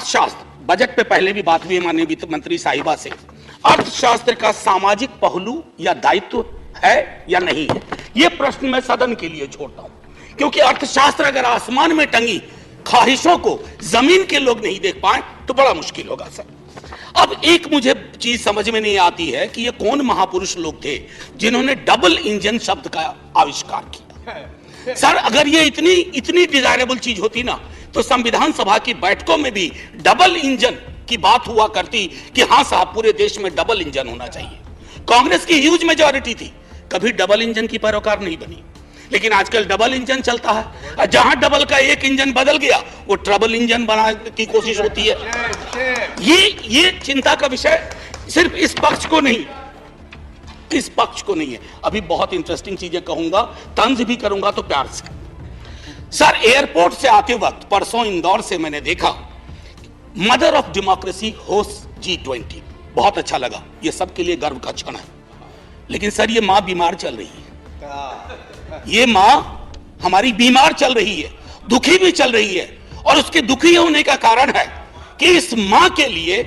अर्थशास्त्र, बजट पे पहले भी बात हुई माननीय वित्त मंत्री साहिबा से, अर्थशास्त्र का सामाजिक पहलू या दायित्व है या नहीं है, यह प्रश्न मैं सदन के लिए छोड़ता हूं, क्योंकि अर्थशास्त्र अगर आसमान में टंगी ख्वाहिशों को जमीन के लोग नहीं देख पाए तो बड़ा मुश्किल होगा सर। अब एक मुझे चीज समझ में नहीं आती है कि ये कौन महापुरुष लोग थे जिन्होंने डबल इंजन शब्द का आविष्कार किया। सर अगर ये इतनी डिजायरेबल चीज होती ना तो संविधान सभा की बैठकों में भी डबल इंजन की बात हुआ करती कि हां साहब पूरे देश में डबल इंजन होना चाहिए। कांग्रेस की ह्यूज मेजॉरिटी थी, कभी डबल इंजन की पैरोकार नहीं बनी, लेकिन आजकल डबल इंजन चलता है। जहां डबल का एक इंजन बदल गया वो ट्रबल इंजन बनाने की कोशिश होती है। ये चिंता का विषय सिर्फ इस पक्ष को नहीं, इस पक्ष को नहीं है। अभी बहुत इंटरेस्टिंग चीजें कहूंगा, तंज भी करूंगा तो प्यार से। सर एयरपोर्ट से आते वक्त परसों इंदौर से मैंने देखा mother of democracy host G20, बहुत अच्छा लगा, ये सबके लिए गर्व का क्षण है। लेकिन सर ये मां बीमार चल रही है, ये मां हमारी बीमार चल रही है, दुखी भी चल रही है, और उसके दुखी होने का कारण है कि इस मां के लिए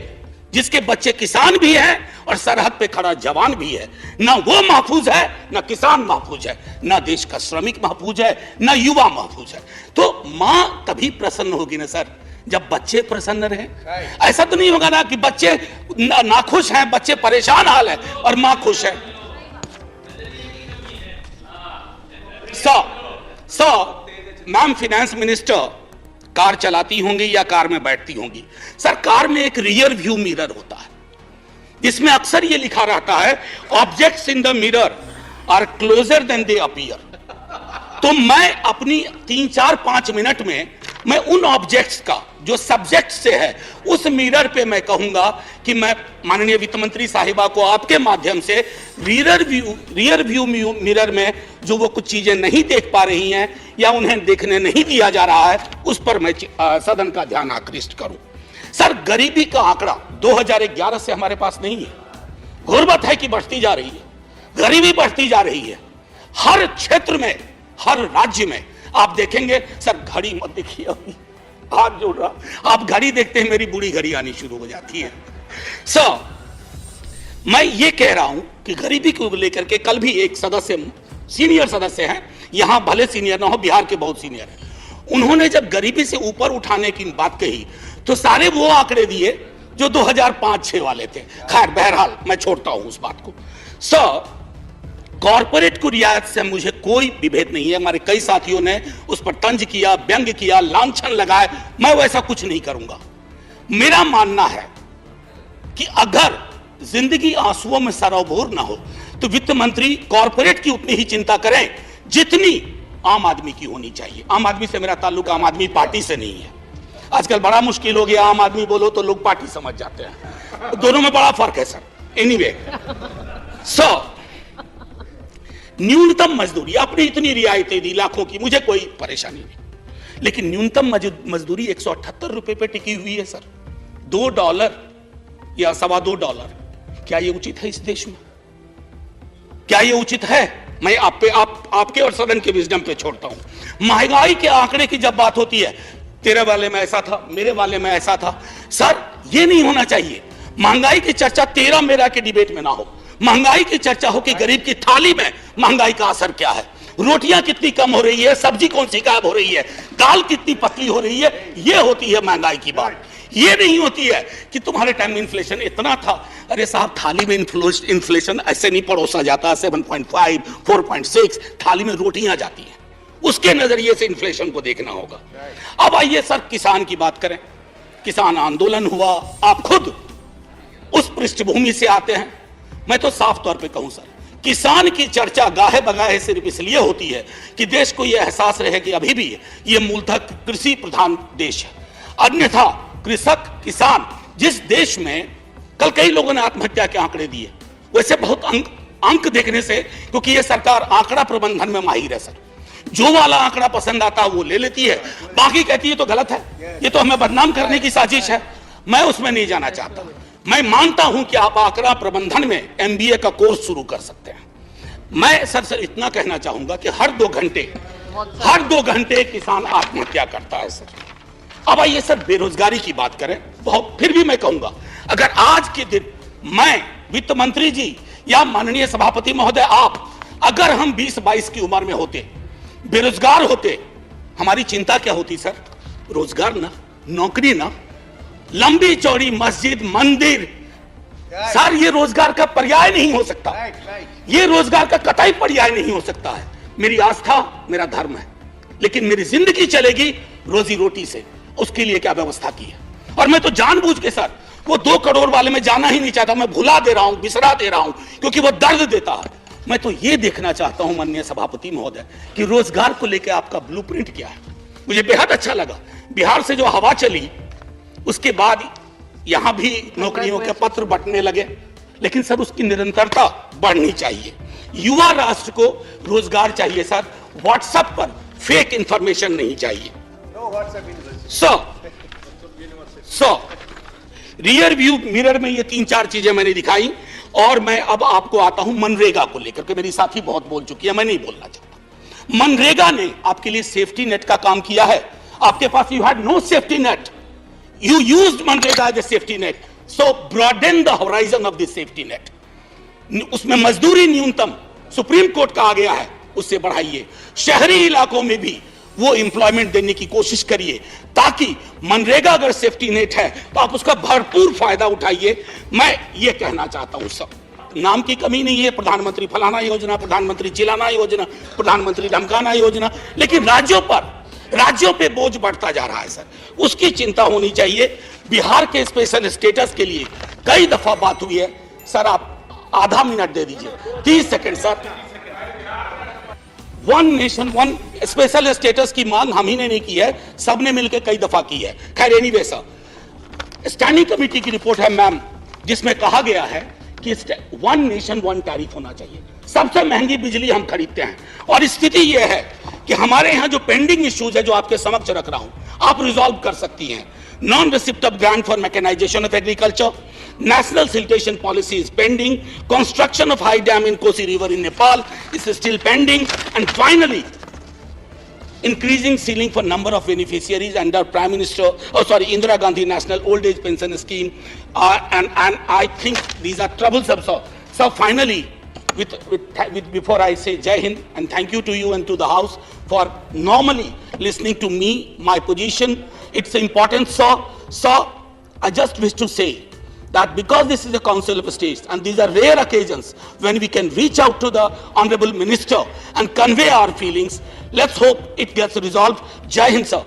जिसके बच्चे किसान भी हैं और सरहद पे खड़ा जवान भी है, ना वो महफूज है, ना किसान महफूज है, ना देश का श्रमिक महफूज है, ना युवा महफूज है। तो मां तभी प्रसन्न होगी ना सर जब बच्चे प्रसन्न रहे। ऐसा तो नहीं होगा ना कि बच्चे नाखुश हैं, बच्चे परेशान हाल है और मां खुश है। मैम फिनेंस मिनिस्टर कार चलाती होंगी या कार में बैठती होंगी। सर कार में एक रियर व्यू मिरर होता है जिसमें अक्सर ये लिखा रहता है objects in the mirror are closer than they appear. तो मैं अपनी 3-4-5 मिनट में मैं उन ऑब्जेक्ट्स का जो सब्जेक्ट से है उस मिरर पे मैं कहूंगा कि मैं माननीय वित्त मंत्री साहिबा को आपके माध्यम से रियर व्यू मिरर में जो वो कुछ चीजें नहीं देख पा रही हैं या उन्हें देखने नहीं दिया जा रहा है उस पर मैं सदन का ध्यान आकृष्ट करूं। सर गरीबी का आंकड़ा 2011 से हमारे पास नहीं है, गुर्बत है कि बढ़ती जा रही है, गरीबी बढ़ती जा रही है हर क्षेत्र में, हर राज्य में। आप देखेंगे सर, घड़ी मत देखिए, अभी हाथ जोड़ रहा, आप घड़ी देखते हैं मेरी बूढ़ी घड़ी आनी शुरू हो जाती है। सर मैं ये कह रहा हूं कि गरीबी को लेकर के कल भी एक सदस्य, सीनियर सदस्य हैं, यहां भले सीनियर ना हो, बिहार के बहुत सीनियर हैं, उन्होंने जब गरीबी से ऊपर उठाने की बात कही तो सारे वो आंकड़े दिए जो 2005-6 वाले थे। खैर बहरहाल मैं छोड़ता हूं उस बात को। सर कॉर्पोरेट को रियायत से मुझे कोई विभेद नहीं है, हमारे कई साथियों ने उस पर तंज किया, व्यंग किया, लांछन लगाए, मैं वैसा कुछ नहीं करूंगा। मेरा मानना है कि अगर जिंदगी आंसुओं में सरोबोर ना हो तो वित्त मंत्री कॉर्पोरेट की उतनी ही चिंता करें जितनी आम आदमी की होनी चाहिए। आम आदमी से मेरा ताल्लुक आम आदमी पार्टी से नहीं है, आजकल बड़ा मुश्किल हो गया, आम आदमी बोलो तो लोग पार्टी समझ जाते हैं, दोनों में बड़ा फर्क है सर। एनीवे सो न्यूनतम मजदूरी, आपने इतनी रियायतें दी लाखों की, मुझे कोई परेशानी नहीं, लेकिन न्यूनतम मजदूरी 178 रुपए पे टिकी हुई है सर। $2 या $2.25, क्या ये उचित है इस देश में? क्या ये उचित है? मैं आपके और सदन के विजडम पे छोड़ता हूं। महंगाई के आंकड़े की जब बात होती है, तेरे वाले में ऐसा था, मेरे वाले में ऐसा था, सर ये नहीं होना चाहिए। महंगाई की चर्चा तेरा मेरा के डिबेट में ना हो, महंगाई की चर्चा हो कि गरीब की थाली में महंगाई का असर क्या है, रोटियां कितनी कम हो रही है, सब्जी कौन सी गायब हो रही है, दाल कितनी पतली हो रही है, ये होती है महंगाई की बात। ये नहीं होती है कि तुम्हारे टाइम में इन्फ्लेशन इतना था। अरे साहब थाली में इन्फ्लेशन ऐसे नहीं परोसा जाता, 7.5 4.6 थाली में रोटियां जाती हैं, उसके नजरिए से इन्फ्लेशन को देखना होगा। अब आइए सर किसान की बात करें। किसान आंदोलन हुआ, आप खुद उस पृष्ठभूमि से आते हैं। मैं तो साफ तौर पे कहूं सर, किसान की चर्चा गाहे बगाहे सिर्फ इसलिए होती है कि देश को यह एहसास रहे कि अभी भी ये मूलतः कृषि प्रधान देश है। अन्यथा कृषक किसान जिस देश में, कल कई लोगों ने आत्महत्या के आंकड़े दिए, वैसे बहुत अंक देखने से, क्योंकि ये सरकार आंकड़ा प्रबंधन में माहिर है सर, जो वाला आंकड़ा पसंद आता है वो ले लेती है, बाकी कहती है तो गलत है, ये तो हमें बदनाम करने की साजिश है। मैं उसमें नहीं जाना चाहता। मैं मानता हूं कि आप आंकड़ा प्रबंधन में MBA का कोर्स शुरू कर सकते हैं। मैं सर इतना कहना चाहूंगा कि हर 2 घंटे किसान आत्महत्या करता है सर। अब आइए सर बेरोजगारी की बात करें। बहुत फिर भी मैं कहूंगा, अगर आज के दिन मैं, वित्त मंत्री जी या माननीय सभापति महोदय आप, अगर हम 20-22 की उम्र में होते, बेरोजगार होते, हमारी चिंता क्या होती सर? रोजगार ना, नौकरी ना, लंबी चौड़ी मस्जिद, मंदिर, सर ये रोजगार का पर्याय नहीं हो सकता। ये रोजगार का कतई पर्याय नहीं हो सकता है। मेरी आस्था मेरा धर्म है, लेकिन मेरी जिंदगी चलेगी रोजी रोटी से। उसके लिए क्या व्यवस्था की है? और मैं तो जानबूझ के सर वो 2 करोड़ वाले में जाना ही नहीं चाहता। मैं भुला दे रहा हूं, बिसरा दे रहा हूं, क्योंकि वो दर्द देता है। मैं तो ये देखना चाहता हूं माननीय सभापति महोदय कि रोजगार को लेकर आपका ब्लूप्रिंट क्या है। मुझे बेहद अच्छा लगा बिहार से जो हवा चली, उसके बाद यहां भी नौकरियों के पत्र बंटने लगे, लेकिन सर उसकी निरंतरता बढ़नी चाहिए। युवा राष्ट्र को रोजगार चाहिए सर, व्हाट्सएप पर फेक इंफॉर्मेशन नहीं चाहिए। सो रियर व्यू मिरर में ये 3-4 चीजें मैंने दिखाई, और मैं अब आपको आता हूं मनरेगा को लेकर के। मेरी साथी बहुत बोल चुकी है, मैं नहीं बोलना चाहता। मनरेगा ने आपके लिए सेफ्टी नेट का काम किया है। आपके पास you had no safety net, you used MNREGA as a safety net, so broaden the horizon of this safety net. उसमें मजदूरी न्यूनतम सुप्रीम कोर्ट का आ गया है, उससे बढ़ाइए। शहरी इलाकों में भी वो एम्प्लॉयमेंट देने की कोशिश करिए, ताकि मनरेगा अगर सेफ्टी नेट है तो आप उसका भरपूर फायदा उठाइए। मैं ये कहना चाहता हूं, सब नाम की कमी नहीं है, प्रधानमंत्री फलाना योजना, प्रधानमंत्री चिलाना योजना, प्रधानमंत्री धमकाना योजना, लेकिन राज्यों पे बोझ बढ़ता जा रहा है सर, उसकी चिंता होनी चाहिए। बिहार के स्पेशल स्टेटस के लिए कई दफा बात हुई है सर, आप आधा मिनट दे दीजिए, 30 second sir. 1 nation 1 special status की मांग हम ही ने नहीं की है, सबने मिलकर कई दफा की है। खैर एनीवे सर, स्टैंडिंग कमेटी की रिपोर्ट है मैम, जिसमें कहा गया है कि 1 नेशन 1 टैरिफ होना चाहिए। सबसे महंगी बिजली हम खरीदते हैं, और स्थिति यह है कि हमारे यहां जो पेंडिंग इश्यूज है, जो आपके समक्ष रख रहा हूं, आप रिजॉल्व कर सकती हैं। Non receipt of grant for mechanisation of agriculture, national siltation policy is pending, construction of high dam in Kosi river in Nepal is still pending, and finally increasing ceiling for number of beneficiaries under Prime Minister, Indira Gandhi National Old Age Pension Scheme, and I think these are troublesome. So finally, before I say Jai Hind and thank you to you and to the House for normally listening to me, my position, it's important. So I just wish to say that because this is a Council of States and these are rare occasions when we can reach out to the Honorable Minister and convey our feelings, let's hope it gets resolved. Jai Hind sir.